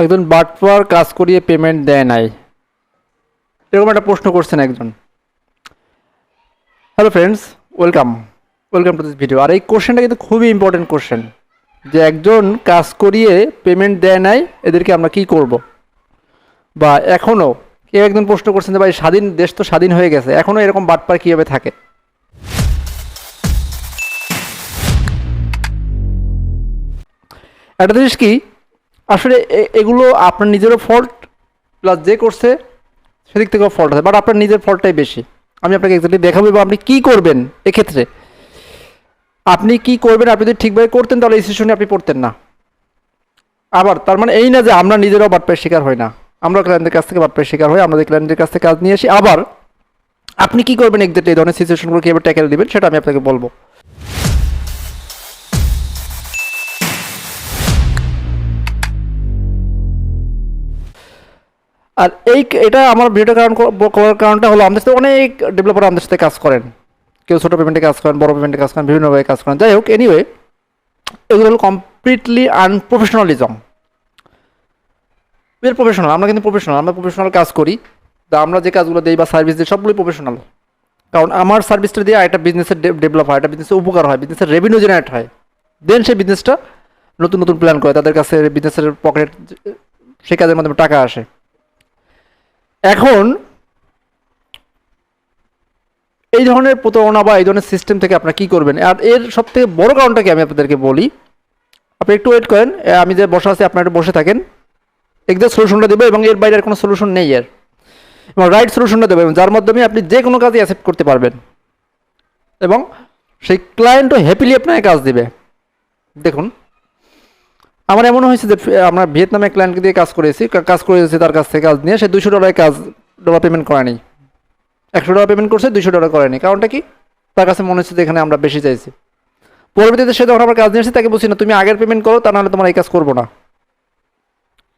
একজন বাটপার কাজ করিয়ে পেমেন্ট দেয় নাই, এরকম একটা প্রশ্ন করছেন একজন। Hello friends, welcome welcome to this video. আর এই কোশ্চেনটা কিন্তু খুবই ইম্পর্টেন্ট কোশ্চেন, যে একজন কাজ করিয়ে পেমেন্ট দেয় নাই, এদেরকে আমরা কি করব। বা এখনও কেউ একজন প্রশ্ন করছেন যে ভাই স্বাধীন দেশ তো স্বাধীন হয়ে গেছে, এখনও এরকম বাটপার কীভাবে থাকে। একটা জিনিস কি, আসলে এগুলো আপনার নিজেরও ফল্ট, প্লাস যে করছে সেদিক থেকেও ফল্ট আছে, বাট আপনার নিজের ফল্টটাই বেশি। আমি আপনাকে এক্স্যাক্টলি দেখাবো এবং আপনি কী করবেন এক্ষেত্রে। আপনি কি করবেন, আপনি যদি ঠিকভাবে করতেন তাহলে এই সিচুয়েশনে আপনি পড়তেন না। আবার তার মানে এই না যে আমরা নিজেরাও বাটপায়ের শিকার হই না, আমরা ক্লায়েন্টের কাছ থেকে বাটপায়ের শিকার হই, আমাদের ক্লায়েন্টের কাছ থেকে কাজ নিয়ে আসি। আবার আপনি কি করবেন এক্স্যাক্টলি এই ধরনের সিচুয়েশনগুলো কীভাবে ট্যাকেল দিবেন সেটা আমি আপনাকে বলবো। আর এটা আমার ভিডিওটা করার কারণটা হলো, আমাদের সাথে অনেক ডেভেলপার আমাদের সাথে কাজ করেন, কেউ ছোটো পেমেন্টে কাজ করেন, বড় পেমেন্টে কাজ করেন, বিভিন্নভাবে কাজ করেন। যাই হোক, এনিওয়ে, এগুলো হলো কমপ্লিটলি আনপ্রফেশনালিজম। এর প্রফেশনাল, আমরা কিন্তু প্রফেশনাল, আমরা প্রফেশনাল কাজ করি। তা আমরা যে কাজগুলো দিই বা সার্ভিস দিই সবগুলোই প্রফেশনাল। কারণ আমার সার্ভিসটা দিয়ে একটা বিজনেসের ডেভেলপ হয়, একটা বিজনেসের উপকার হয়, বিজনেসের রেভিনিউ জেনারেট হয়। দেন সেই বিজনেসটা নতুন নতুন প্ল্যান করে, তাদের কাছে বিজনেসের পকেট সেই কাজের মাধ্যমে টাকা আসে। এখন এই ধরনের প্রতারণা বা এই ধরনের সিস্টেম থেকে আপনারা কী করবেন, আর এর সবথেকে বড় কারণটাকে আমি আপনাদেরকে বলি। আপনি একটু ওয়েট করেন, আমি যে বসে আছি আপনারা একটু বসে থাকেন, এক্সাক্ট সলিউশনটা দেবো এবং এর বাইরে আর কোনো সলিউশন নেই এর, এবং রাইট সলিউশনটা দেবো, এবং যার মাধ্যমে আপনি যে কোনো কাজই অ্যাকসেপ্ট করতে পারবেন এবং সেই ক্লায়েন্টও হ্যাপিলি আপনাকে কাজ দেবে। দেখুন, আমার এমন হয়েছে যে আমরা ভিয়েতনামে ক্লায়েন্টকে দিয়ে কাজ করেছি তার কাছ থেকে কাজ নিয়ে, সে $200 পেমেন্ট করেনি, $100 পেমেন্ট করছে, $200 করেনি। কারণটা কি, তার কাছে মনে হচ্ছে যে এখানে আমরা বেশি চাইছি। পরবর্তীতে সে যখন আমরা কাজ নিয়ে এসেছি তাকে বলছি না তুমি আগের পেমেন্ট করো, তা নাহলে তোমার এই কাজ করবো না।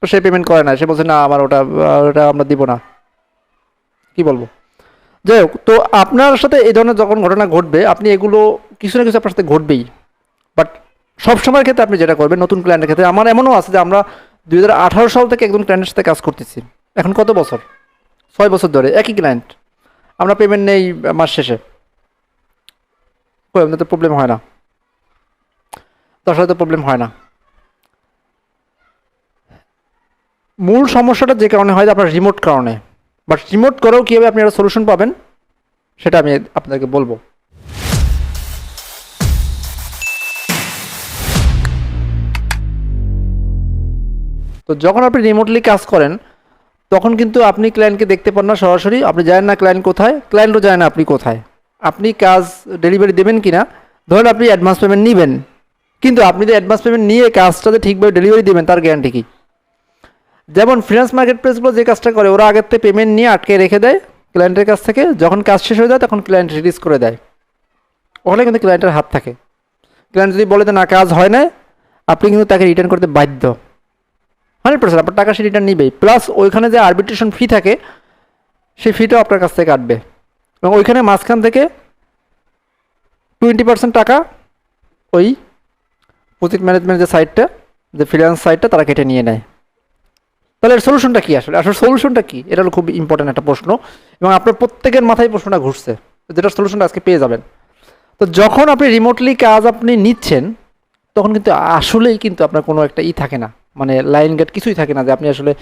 তো সে পেমেন্ট করে না, সে বলছে না আমার ওটা ওটা আমরা দিব না। কি বলবো, যাই হোক। তো আপনার সাথে এই ধরনের যখন ঘটনা ঘটবে, আপনি এগুলো কিছু না কিছু আপনার সাথে ঘটবেই। বাট সবসময়ের ক্ষেত্রে আপনি যেটা করবেন, নতুন ক্লায়েন্টের ক্ষেত্রে, আমার এমনও আছে যে আমরা 2018 সাল থেকে একজন ক্লায়েন্টের সাথে কাজ করতেছি, এখন কত বছর, 6 বছর ধরে একই ক্লায়েন্ট। আমরা পেমেন্ট নেই মাস শেষে, আমাদের তো প্রবলেম হয় না, তার সাথে তো প্রবলেম হয় না। মূল সমস্যাটা যে কারণে হয় আপনার রিমোট কারণে, বাট রিমোট করেও কীভাবে আপনি একটা সলিউশন পাবেন সেটা আমি আপনাদেরকে বলবো। তো যখন আপনি রিমোটলি কাজ করেন তখন কিন্তু আপনি ক্লায়েন্টকে দেখতে পান না সরাসরি, আপনি জানেন না ক্লায়েন্ট কোথায়, ক্লায়েন্টও জানে না আপনি কোথায়, আপনি কাজ ডেলিভারি দেবেন কি না। ধরেন আপনি অ্যাডভান্স পেমেন্ট নেবেন, কিন্তু আপনি যে অ্যাডভান্স পেমেন্ট নিয়ে কাজটাতে ঠিকভাবে ডেলিভারি দেবেন তার গ্যারান্টি কি। যেমন ফিনান্স মার্কেট প্লেসগুলো যে কাজটা করে, ওরা আগের থেকে পেমেন্ট নিয়ে আটকে রেখে দেয় ক্লায়েন্টের কাছ থেকে, যখন কাজ শেষ হয়ে যায় তখন ক্লায়েন্ট রিলিজ করে দেয়, ওখানে কিন্তু ক্লায়েন্টের হাত থাকে। ক্লায়েন্ট যদি বলে যে না কাজ হয় না, আপনি কিন্তু তাকে রিটার্ন করতে বাধ্য 100%, আপনার টাকা সে রিটার্ন নিবেই, প্লাস ওইখানে যে আরবিট্রেশন ফি থাকে সেই ফিটাও আপনার কাছ থেকে কাটবে, এবং ওইখানে মাঝখান থেকে 20% টাকা ওই প্রজেক্ট ম্যানেজমেন্ট যে সাইটটা, যে ফ্রিল্যান্স সাইটটা, তারা কেটে নিয়ে নেয়। তাহলে এর সলিউশনটা কী, আসলে সলিউশনটা কী, এটা হলো খুব ইম্পর্ট্যান্ট একটা প্রশ্ন, এবং আপনার প্রত্যেকের মাথায় প্রশ্নটা ঘুরছে, যেটা সলিউশনটা আজকে পেয়ে যাবেন। তো যখন আপনি রিমোটলি কাজ আপনি নিচ্ছেন তখন কিন্তু আসলেই কিন্তু আপনার কোনো একটা থাকে না, মানে লাইন গেট কিছুই থাকে না যে আপনি আসলে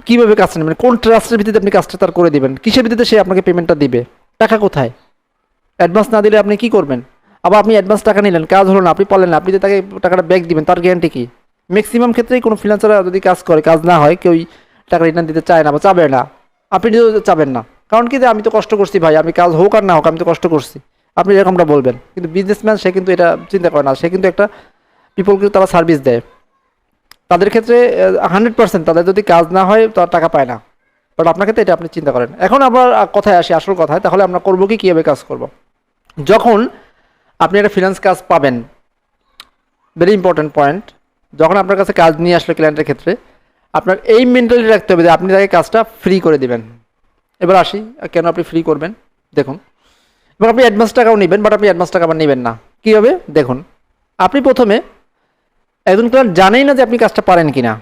কীভাবে কাজটা নেবেন, কোন ট্রাস্টের ভিত্তিতে আপনি কাজটা তার করে দেবেন, কিসের ভিত্তিতে সে আপনাকে পেমেন্টটা দিবে, টাকা কোথায়, অ্যাডভান্স না দিলে আপনি কি করবেন। আবার আপনি অ্যাডভান্স টাকা নিলেন, কাজ হলো না, আপনি পারলেন না, আপনি যে তাকে টাকাটা ব্যাক দিবেন তার গ্যারান্টি কি। ম্যাক্সিমাম ক্ষেত্রেই কোনো ফ্রিল্যান্সাররা যদি কাজ করে, কাজ না হয়, কেউই টাকা রিটার্ন দিতে চায় না বা চাবে না, আপনি নিজেও চাবেন না। কারণ কি, যে আমি তো কষ্ট করছি ভাই, আমি কাজ হোক আর না হোক আমি তো কষ্ট করছি, আপনি এরকমটা বলবেন। কিন্তু বিজনেসম্যান সে কিন্তু এটা চিন্তা করে না, সে কিন্তু একটা পিপলকে তারা সার্ভিস দেয়, তাদের ক্ষেত্রে 100% তাদের যদি কাজ না হয় তার টাকা পায় না। বাট আপনার ক্ষেত্রে এটা আপনি চিন্তা করেন। এখন আবার কথায় আসি, আসল কথায়, তাহলে আমরা করবো কি, কীভাবে কাজ করব। যখন আপনি একটা ফিনান্স কাজ পাবেন, ভেরি ইম্পর্ট্যান্ট পয়েন্ট, যখন আপনার কাছে কাজ নিয়ে আসলে ক্লায়েন্টের ক্ষেত্রে আপনার এই মেন্টালিটি রাখতে হবে যে আপনি তাকে কাজটা ফ্রি করে দেবেন। এবার আসি, কেন আপনি ফ্রি করবেন দেখুন। এবং আপনি অ্যাডভান্স টাকাও নেবেন, বাট আপনি অ্যাডভান্স টাকা আবার নেবেন না। কীভাবে দেখুন, আপনি প্রথমে একজন ক্লায়েন্ট জানেই না যে আপনি কাজটা পারেন কি না,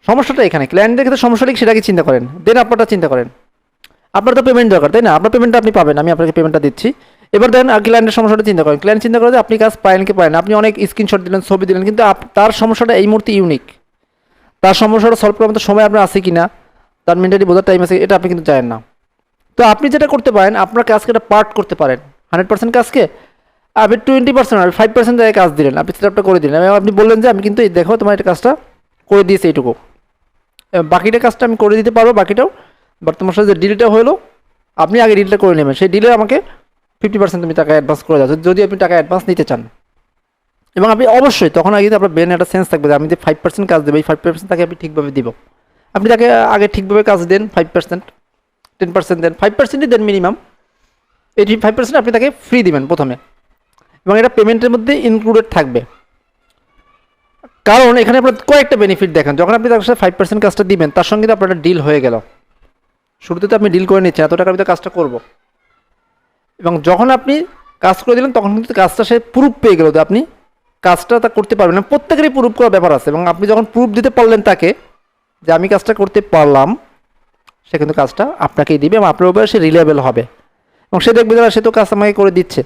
সমস্যাটা এখানে, ক্লায়েন্টদের ক্ষেত্রে সমস্যাটা কি সেটা কি চিন্তা করেন, দেন আপনারটা চিন্তা করেন। আপনার তো পেমেন্ট দরকার, তাই না? আপনার পেমেন্টটা আপনি পাবেন, আমি আপনাকে পেমেন্টটা দিচ্ছি। এবার দেখেন ক্লায়েন্টের সমস্যাটা চিন্তা করেন, ক্লায়েন্ট চিন্তা করে যে আপনি কাজ পারেন কি পারেন, আপনি অনেক স্ক্রিনশট দিলেন, ছবি দিলেন, কিন্তু তার সমস্যাটা এই মুহূর্তে ইউনিক, তার সমস্যাটা সলভ করার মতো সময় আপনার আছে কি না, তার মেন্টালি বোঝার টাইম আছে, এটা আপনি কিন্তু জানেন না। তো আপনি যেটা করতে পারেন, আপনার কাজকে একটা পার্ট করতে পারেন, 100% কাজকে আপনি 20% আর 5% জায়গায় কাজ দিলেন, আপনি সেটআপটা করে দিলেন এবং আপনি বললেন যে আমি কিন্তু এই দেখো তোমার এটা কাজটা করে দিয়েছি এইটুকু, বাকিটা কাজটা আমি করে দিতে পারবো, বাকিটাও বাট তোমার সাথে যে ডিলটা হলো আপনি আগে ডিলটা করে নেবেন, সেই ডিলে আমাকে 50% তুমি টাকা অ্যাডভান্স করে দাও, যদি আপনি টাকা অ্যাডভান্স নিতে চান। এবং আপনি অবশ্যই তখন আগে আপনার ব্রেনে একটা সেন্স থাকবে যে আমি যে 5% কাজ দেবো, এই 5% তাকে আপনি ঠিকভাবে দিব। আপনি তাকে আগে ঠিকভাবে কাজ দেন 5%, 10% দেন, 5%ই দেন মিনিমাম, 85% আপনি তাকে ফ্রি দিবেন প্রথমে, এবং এটা পেমেন্টের মধ্যে ইনক্লুডেড থাকবে। কারণ এখানে আপনার কয়েকটা বেনিফিট দেখেন, যখন আপনি তার সাথে 5% কাজটা দিবেন, তার সঙ্গে তো আপনার একটা ডিল হয়ে গেল, শুরুতে তো আপনি ডিল করে নিচ্ছেন এত টাকার ভিতরে কাজটা করব, এবং যখন আপনি কাজ করে দিলেন তখন কিন্তু কাজটা সে প্রুফ পেয়ে গেল যে আপনি কাজটা তা করতে পারবেন না, প্রত্যেকেরই প্রুফ করার ব্যাপার আছে, এবং আপনি যখন প্রুফ দিতে পারলেন তাকে যে আমি কাজটা করতে পারলাম, সে কিন্তু কাজটা আপনাকেই দিবে এবং আপনার উপরে সে রিলায়েবল হবে, এবং সে দেখবে যে সে তো কাজ আমাকে করে দিচ্ছে।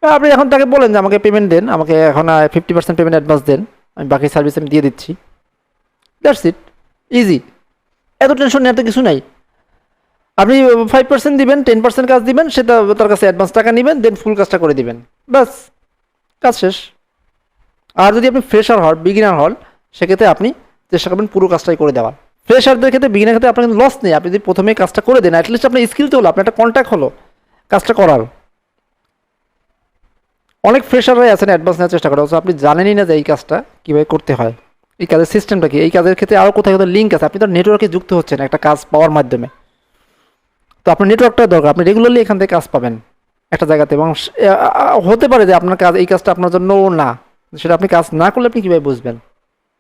আপনি এখন তাকে বলেন যে আমাকে পেমেন্ট দেন, আমাকে এখন 50% পেমেন্ট অ্যাডভান্স দেন, আমি বাকি সার্ভিস আমি দিয়ে দিচ্ছি, দ্যাটস ইট, ইজি, এত টেনশন নেওয়ার তো কিছু নাই। আপনি 5% দিবেন, 10% কাজ দিবেন, সেটা তার কাছে অ্যাডভান্স টাকা নেবেন, দেন ফুল কাজটা করে দিবেন, ব্যাস কাজ শেষ। আর যদি আপনি ফ্রেশার হন, বিগিনার হন, সেক্ষেত্রে আপনি চেষ্টা করবেন পুরো কাজটাই করে দেওয়ার। ফ্রেশারদের ক্ষেত্রে, বিগিনার ক্ষেত্রে আপনার কিন্তু লস নেই, আপনি যদি প্রথমেই কাজটা করে দেন, অ্যাটলিস্ট আপনার স্কিল তো হলো, আপনার একটা কন্ট্যাক্ট হলো কাজটা করার। অনেক ফ্রেশাররাই আছেন অ্যাডভান্স নেওয়ার চেষ্টা করে, অথচ আপনি জানেনই না যে এই কাজটা কীভাবে করতে হয়, এই কাজের সিস্টেমটা কি, এই কাজের ক্ষেত্রে আরও কোথায় কোথাও লিঙ্ক আছে, আপনি তো নেটওয়ার্কে যুক্ত হচ্ছেন একটা কাজ পাওয়ার মাধ্যমে। তো আপনার নেটওয়ার্কটা দরকার, আপনি রেগুলারলি এখান থেকে কাজ পাবেন একটা জায়গাতে, এবং হতে পারে যে আপনার কাজ, এই কাজটা আপনার জন্য না, সেটা আপনি কাজ না করলে আপনি কীভাবে বুঝবেন?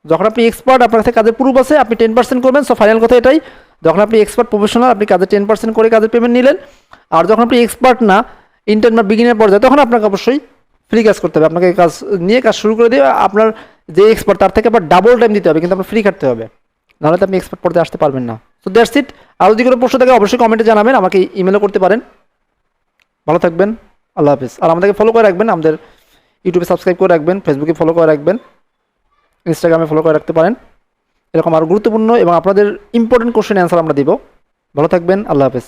যখন আপনি এক্সপার্ট, আপনার কাছে কাজের প্রুফ আছে, আপনি 10% করবেন। সো ফাইনাল কথা এটাই, যখন আপনি এক্সপার্ট প্রফেশনাল, আপনি কাজে 10% করে কাজের পেমেন্ট নিলেন, আর যখন আপনি এক্সপার্ট না, ইন্টার্ন বা বিগিনার পর্যায়ে, তখন আপনাকে অবশ্যই ফ্রি কাজ করতে হবে, আপনাকে কাজ নিয়ে কাজ শুরু করে দিয়ে আপনার যে এক্সপার্ট তার থেকে আবার ডাবল টাইম দিতে হবে, কিন্তু আপনার ফ্রি খাটতে হবে, নাহলে তো আপনি এক্সপার্ট পর্যায়ে আসতে পারবেন না। So that's it. আর যদি কোনো প্রশ্ন থাকে অবশ্যই কমেন্টে জানাবেন, আমাকে ইমেলও করতে পারেন। ভালো থাকবেন, আল্লাহ হাফিজ। আর আমাদেরকে ফলো করে রাখবেন, আমাদের ইউটিউবে সাবস্ক্রাইব করে রাখবেন, ফেসবুকে ফলো করে রাখবেন, ইনস্টাগ্রামে ফলো করে রাখতে পারেন। এরকম আরও গুরুত্বপূর্ণ এবং আপনাদের ইম্পর্টেন্ট কোশ্চেন অ্যান্সার আমরা দিব। ভালো থাকবেন, আল্লাহ হাফেজ।